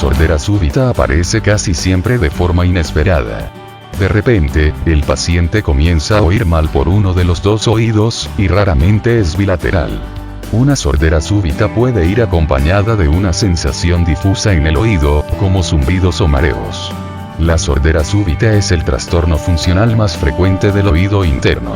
sordera súbita aparece casi siempre de forma inesperada. De repente, el paciente comienza a oír mal por uno de los dos oídos, y raramente es bilateral. Una sordera súbita puede ir acompañada de una sensación difusa en el oído, como zumbidos o mareos. La sordera súbita es el trastorno funcional más frecuente del oído interno.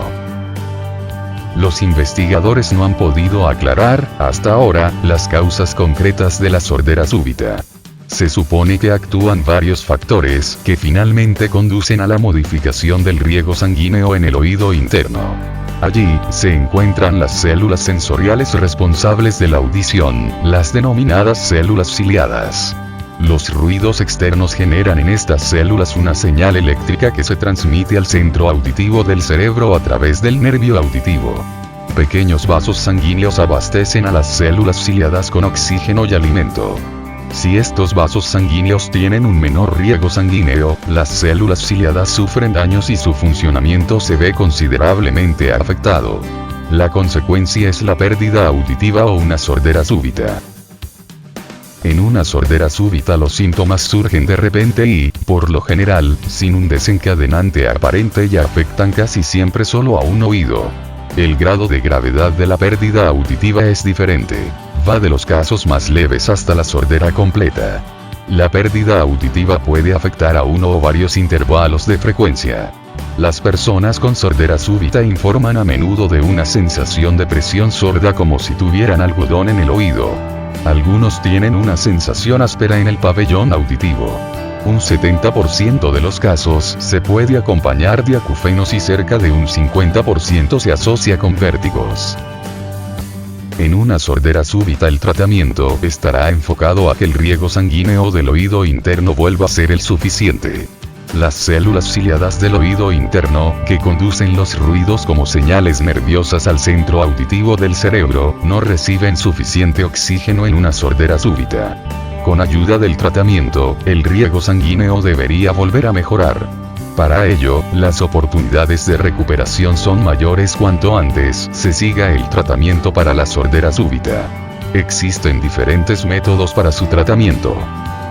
Los investigadores no han podido aclarar, hasta ahora, las causas concretas de la sordera súbita. Se supone que actúan varios factores que finalmente conducen a la modificación del riego sanguíneo en el oído interno. Allí, se encuentran las células sensoriales responsables de la audición, las denominadas células ciliadas. Los ruidos externos generan en estas células una señal eléctrica que se transmite al centro auditivo del cerebro a través del nervio auditivo. Pequeños vasos sanguíneos abastecen a las células ciliadas con oxígeno y alimento. Si estos vasos sanguíneos tienen un menor riego sanguíneo, las células ciliadas sufren daños y su funcionamiento se ve considerablemente afectado. La consecuencia es la pérdida auditiva o una sordera súbita. En una sordera súbita los síntomas surgen de repente y, por lo general, sin un desencadenante aparente y afectan casi siempre solo a un oído. El grado de gravedad de la pérdida auditiva es diferente. Va de los casos más leves hasta la sordera completa. La pérdida auditiva puede afectar a uno o varios intervalos de frecuencia. Las personas con sordera súbita informan a menudo de una sensación de presión sorda como si tuvieran algodón en el oído. Algunos tienen una sensación áspera en el pabellón auditivo. Un 70% de los casos se puede acompañar de acúfenos y cerca de un 50% se asocia con vértigos. En una sordera súbita el tratamiento estará enfocado a que el riego sanguíneo del oído interno vuelva a ser el suficiente. Las células ciliadas del oído interno, que conducen los ruidos como señales nerviosas al centro auditivo del cerebro, no reciben suficiente oxígeno en una sordera súbita. Con ayuda del tratamiento, el riego sanguíneo debería volver a mejorar. Para ello, las oportunidades de recuperación son mayores cuanto antes se siga el tratamiento para la sordera súbita. Existen diferentes métodos para su tratamiento.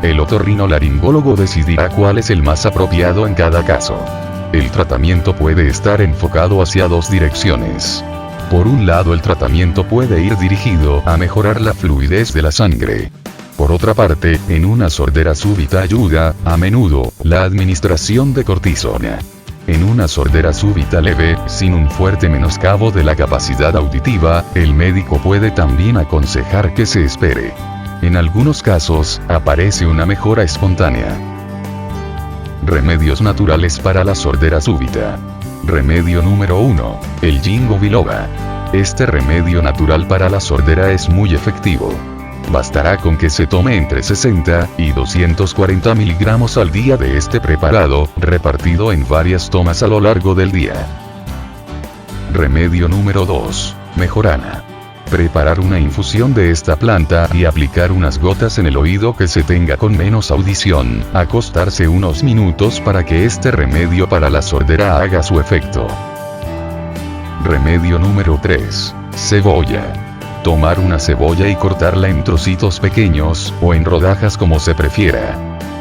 El otorrinolaringólogo decidirá cuál es el más apropiado en cada caso. El tratamiento puede estar enfocado hacia dos direcciones. Por un lado, el tratamiento puede ir dirigido a mejorar la fluidez de la sangre. Por otra parte, en una sordera súbita ayuda, a menudo, la administración de cortisona. En una sordera súbita leve, sin un fuerte menoscabo de la capacidad auditiva, el médico puede también aconsejar que se espere. En algunos casos, aparece una mejora espontánea. Remedios naturales para la sordera súbita. Remedio número 1. El ginkgo biloba. Este remedio natural para la sordera es muy efectivo. Bastará con que se tome entre 60 y 240 miligramos al día de este preparado, repartido en varias tomas a lo largo del día. Remedio número 2. Mejorana. Preparar una infusión de esta planta y aplicar unas gotas en el oído que se tenga con menos audición, acostarse unos minutos para que este remedio para la sordera haga su efecto. Remedio número 3. Cebolla. Tomar una cebolla y cortarla en trocitos pequeños, o en rodajas como se prefiera.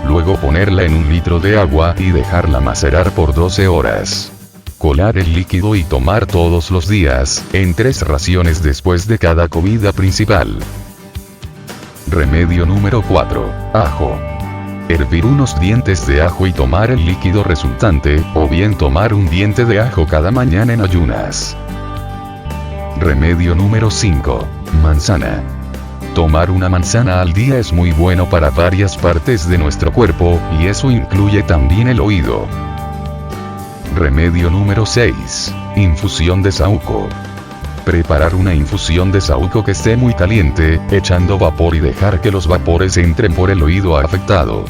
Luego ponerla en un litro de agua y dejarla macerar por 12 horas. Colar el líquido y tomar todos los días, en 3 raciones después de cada comida principal. Remedio número 4. Ajo. Hervir unos dientes de ajo y tomar el líquido resultante, o bien tomar un diente de ajo cada mañana en ayunas. Remedio número 5. Manzana. Tomar una manzana al día es muy bueno para varias partes de nuestro cuerpo, y eso incluye también el oído. Remedio número 6. Infusión de saúco. Preparar una infusión de saúco que esté muy caliente, echando vapor y dejar que los vapores entren por el oído afectado.